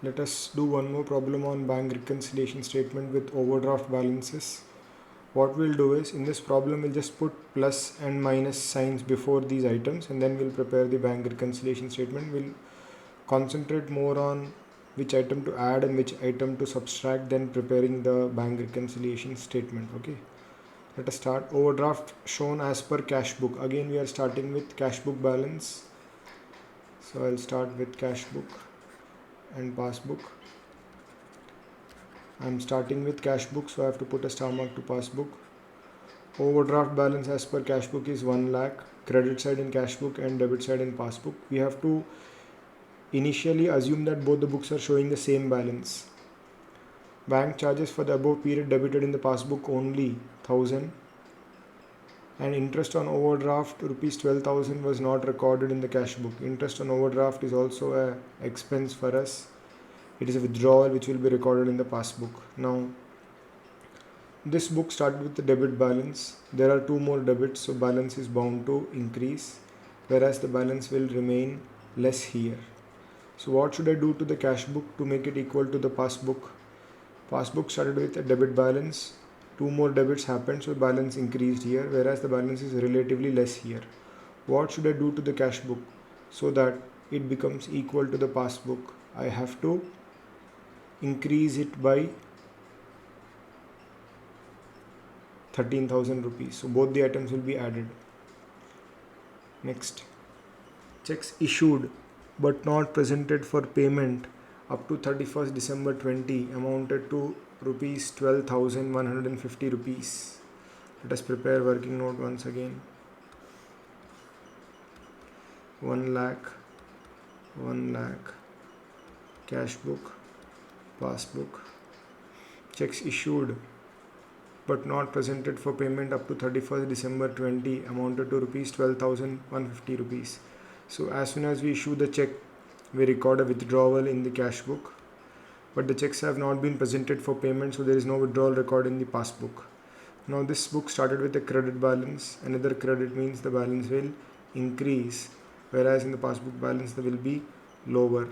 Let us do one more problem on bank reconciliation statement with overdraft balances. What we'll do is, in this problem we'll just put plus and minus signs before these items, and then we'll prepare the bank reconciliation statement. We'll concentrate more on which item to add and which item to subtract than preparing the bank reconciliation statement. Okay, let us start. Overdraft shown as per cash book. Again we are starting with cash book balance, so I'll start with cash book and passbook. I'm starting with cash book, so I have to put a star mark to passbook. Overdraft balance as per cash book is 1 lakh, credit side in cash book and debit side in passbook. We have to initially assume that both the books are showing the same balance. Bank charges for the above period debited in the passbook only 1000, and interest on overdraft rupees 12,000 was not recorded in the cash book. Interest on overdraft is also a expense for us. It is a withdrawal which will be recorded in the passbook. Now this book started with the debit balance. There are 2 more debits, so balance is bound to increase, whereas the balance will remain less here. So what should I do to the cash book to make it equal to the passbook? Passbook started with a debit balance, 2 more debits happened, so balance increased here, whereas the balance is relatively less here. What should I do to the cash book so that it becomes equal to the passbook? I have to increase it by 13,000 rupees. So both the items will be added. Next, checks issued but not presented for payment up to 31st December 20 amounted to rupees 12,150 rupees. Let us prepare working note once again. 1 lakh, 1 lakh, cash book, passbook. Checks issued but not presented for payment up to 31st December 20 amounted to rupees 12,150 rupees. So as soon as we issue the check, we record a withdrawal in the cash book, but the checks have not been presented for payment, so there is no withdrawal record in the passbook. Now this book started with a credit balance. Another credit means the balance will increase, whereas in the passbook balance there will be lower.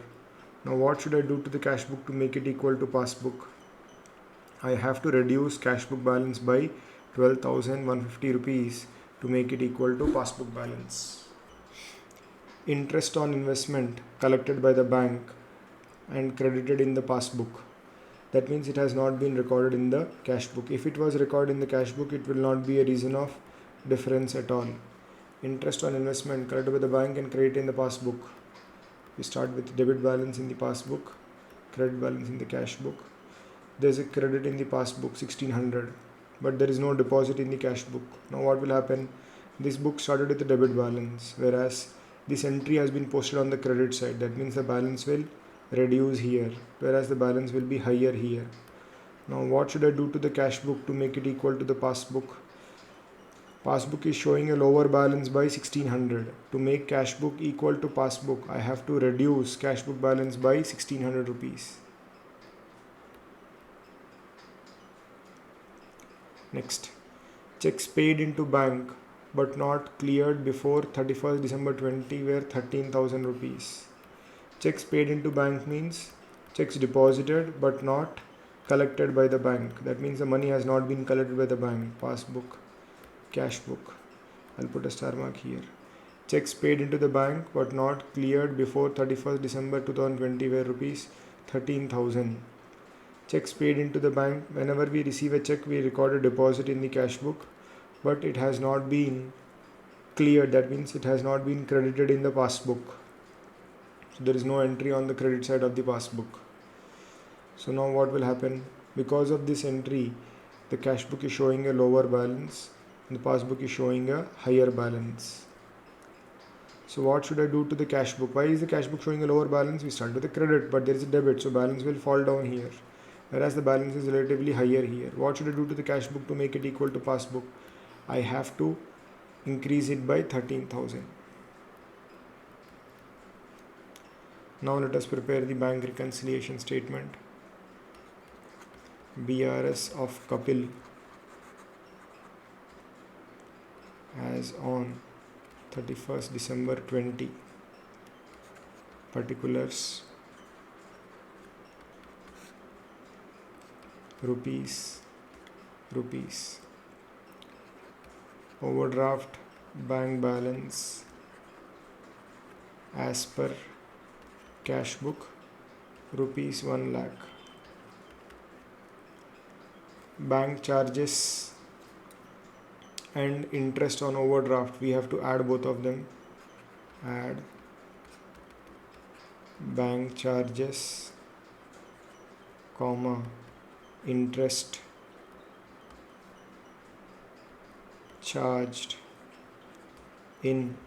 Now what should I do to the cash book to make it equal to passbook? I have to reduce cash book balance by 12,150 rupees to make it equal to passbook balance. Interest on investment collected by the bank and credited in the passbook. That means it has not been recorded in the cash book. If it was recorded in the cash book, it will not be a reason of difference at all. Interest on investment collected by the bank and credited in the passbook. We start with debit balance in the passbook, credit balance in the cash book. There is a credit in the passbook 1600, but there is no deposit in the cash book. Now what will happen? This book started with the debit balance, whereas this entry has been posted on the credit side. That means the balance will reduce here, whereas the balance will be higher here. Now what should I do to the cash book to make it equal to the passbook? Passbook is showing a lower balance by 1600. To make cash book equal to passbook, I have to reduce cash book balance by 1600 rupees. Next, checks paid into bank but not cleared before 31st December 20 were 13,000 rupees. Checks paid into bank means checks deposited but not collected by the bank. That means the money has not been collected by the bank. Passbook, cash book. I'll put a star mark here. Checks paid into the bank but not cleared before 31st December 2020 were rupees 13,000. Checks paid into the bank. Whenever we receive a check, we record a deposit in the cash book, but it has not been cleared. That means it has not been credited in the passbook. So there is no entry on the credit side of the passbook. So now what will happen? Because of this entry, the cash book is showing a lower balance and the passbook is showing a higher balance. So what should I do to the cash book? Why is the cash book showing a lower balance? We start with a credit, but there is a debit, so balance will fall down here, whereas the balance is relatively higher here. What should I do to the cash book to make it equal to passbook? I have to increase it by 13,000. Now let us prepare the bank reconciliation statement. BRS of Kapil as on 31st December 20. Particulars rupees, rupees. Overdraft bank balance as per cash book, rupees 1 lakh. Bank charges and interest on overdraft, we have to add both of them. Add bank charges, comma, interest charged in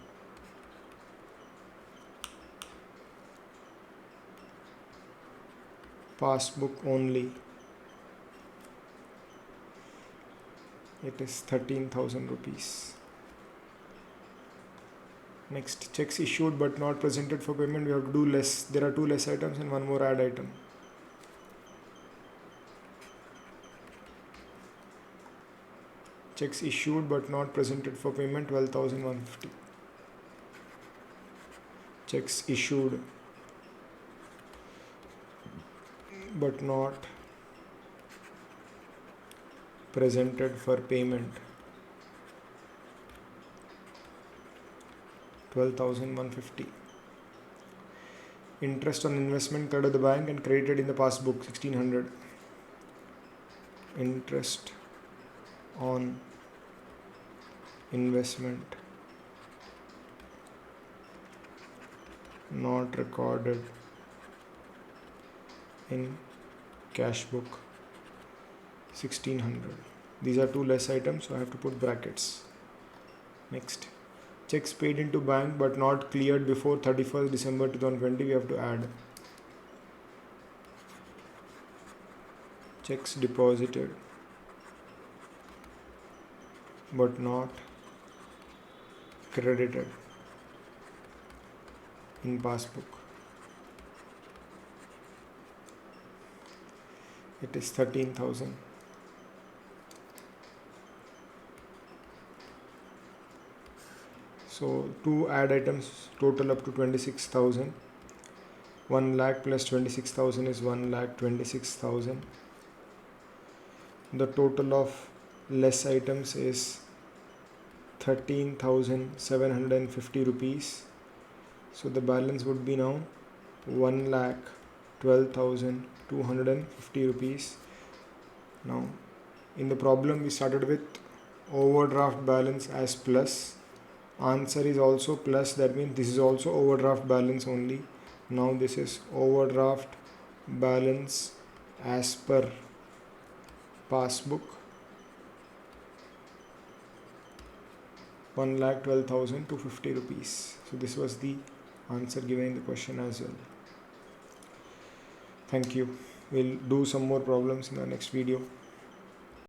passbook only. It is 13,000 rupees. Next, checks issued but not presented for payment. We have to do less. There are two less items and one more add item. Checks issued but not presented for payment, 12,150. Checks issued but not presented for payment, 12,150. Interest on investment credit the bank and credited in the passbook, 1,600. Interest on investment not recorded in cash book, 1,600. These are two less items, so I have to put brackets. Next, checks paid into bank but not cleared before 31st December 2020, we have to add. Checks deposited but not credited in passbook, it is 13,000. So two add items total up to 26,000. 1 lakh plus 26,000 is 1,26,000. The total of less items is 13,750 rupees. So the balance would be now 1,12,250 rupees. Now in the problem we started with overdraft balance as plus. Answer is also plus, that means this is also overdraft balance only. Now this is overdraft balance as per passbook, 1,12,250 rupees. So this was the answer given in the question as well. Thank you. We'll do some more problems in the next video.